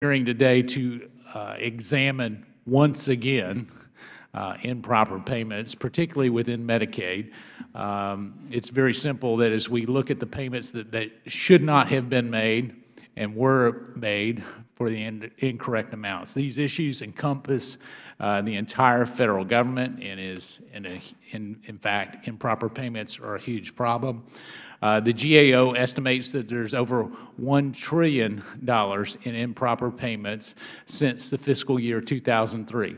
Hearing today to examine once again improper payments, particularly within Medicaid. It's very simple that as we look at the payments that should not have been made and were made for the incorrect amounts. These issues encompass the entire federal government and in fact, improper payments are a huge problem. The GAO estimates that there's over $1 trillion in improper payments since the fiscal year 2003.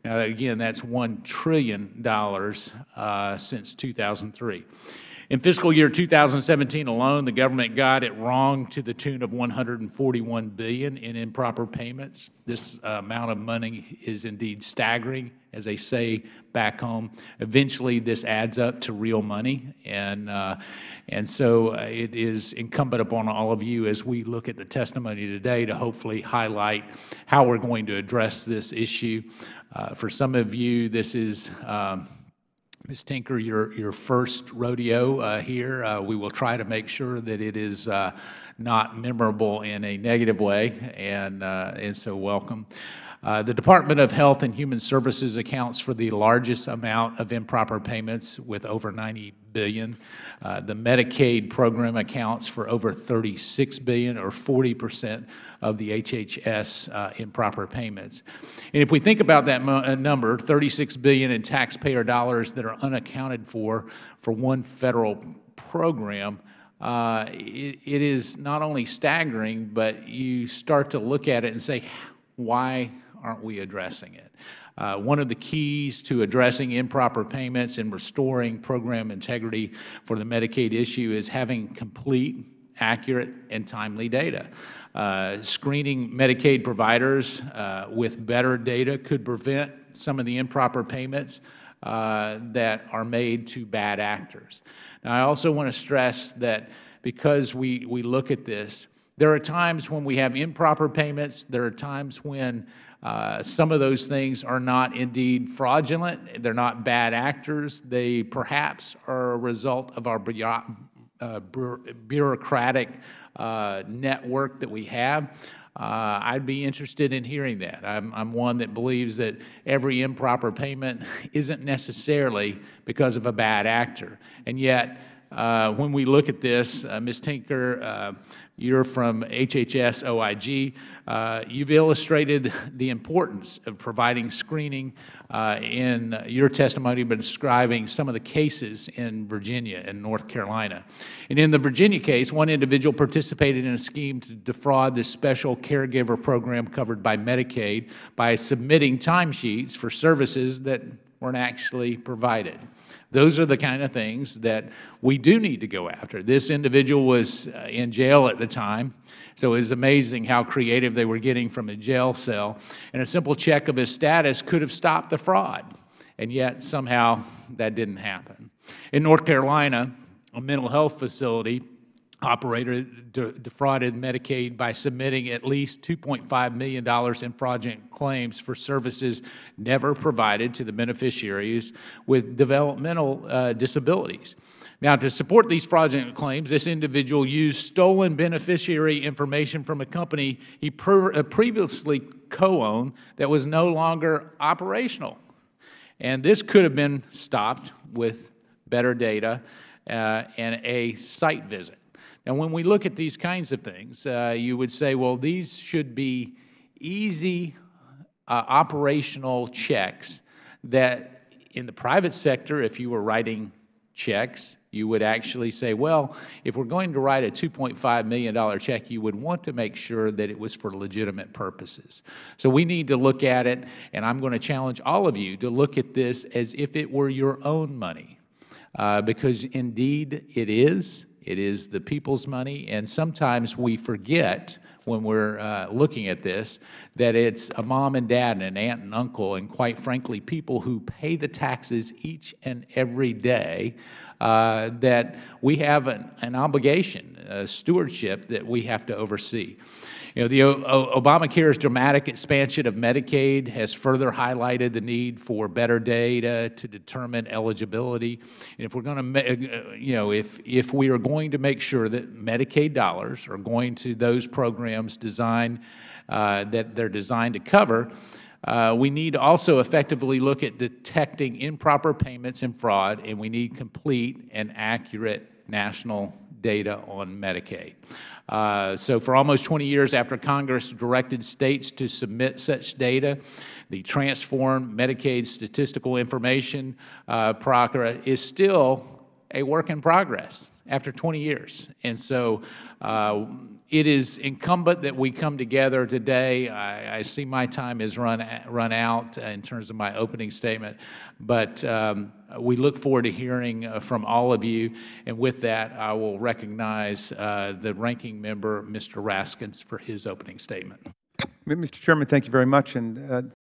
Now, again, that's $1 trillion since 2003. In fiscal year 2017 alone, the government got it wrong to the tune of $141 billion in improper payments. This amount of money is indeed staggering, as they say back home. Eventually, this adds up to real money, and so it is incumbent upon all of you as we look at the testimony today to hopefully highlight how we're going to address this issue. For some of you, this is Ms. Tinker, your first rodeo here. We will try to make sure that it is not memorable in a negative way, and so welcome. The Department of Health and Human Services accounts for the largest amount of improper payments with over $90 billion. The Medicaid program accounts for over $36 billion, or 40% of the HHS improper payments. And if we think about that number, $36 billion in taxpayer dollars that are unaccounted for one federal program, it is not only staggering, but you start to look at it and say, why aren't we addressing it? One of the keys to addressing improper payments and restoring program integrity for the Medicaid issue is having complete, accurate, and timely data. Screening Medicaid providers with better data could prevent some of the improper payments that are made to bad actors. Now, I also want to stress that because we look at this, there are times when we have improper payments. There are times when some of those things are not indeed fraudulent. They're not bad actors. They perhaps are a result of our bureaucratic network that we have. I'd be interested in hearing that. I'm one that believes that every improper payment isn't necessarily because of a bad actor. And yet, when we look at this, Ms. Tinker, you're from HHS OIG. You've illustrated the importance of providing screening in your testimony, but describing some of the cases in Virginia and North Carolina. And in the Virginia case, one individual participated in a scheme to defraud this special caregiver program covered by Medicaid by submitting timesheets for services that weren't actually provided. Those are the kind of things that we do need to go after. This individual was in jail at the time, so it was amazing how creative they were getting from a jail cell, and a simple check of his status could have stopped the fraud, and yet somehow that didn't happen. In North Carolina, a mental health facility operator defrauded Medicaid by submitting at least $2.5 million in fraudulent claims for services never provided to the beneficiaries with developmental disabilities. Now, to support these fraudulent claims, this individual used stolen beneficiary information from a company he previously co-owned that was no longer operational. And this could have been stopped with better data and a site visit. And when we look at these kinds of things, you would say, well, these should be easy operational checks that in the private sector, if you were writing checks, you would actually say, well, if we're going to write a $2.5 million check, you would want to make sure that it was for legitimate purposes. So we need to look at it, and I'm going to challenge all of you to look at this as if it were your own money, because indeed it is. It is the people's money, and sometimes we forget when we're looking at this that it's a mom and dad and an aunt and uncle, and quite frankly, people who pay the taxes each and every day, that we have an obligation, a stewardship that we have to oversee. You know, the Obamacare's dramatic expansion of Medicaid has further highlighted the need for better data to determine eligibility. And if we're going to, if we are going to make sure that Medicaid dollars are going to those programs designed that they're designed to cover, we need to also effectively look at detecting improper payments and fraud, and we need complete and accurate national data on Medicaid. So for almost 20 years after Congress directed states to submit such data, the transformed Medicaid statistical information process is still a work in progress after 20 years. And so it is incumbent that we come together today. I see my time has run out in terms of my opening statement, but we look forward to hearing from all of you. And with that, I will recognize the ranking member, Mr. Raskins, for his opening statement. Mr. Chairman, thank you very much. And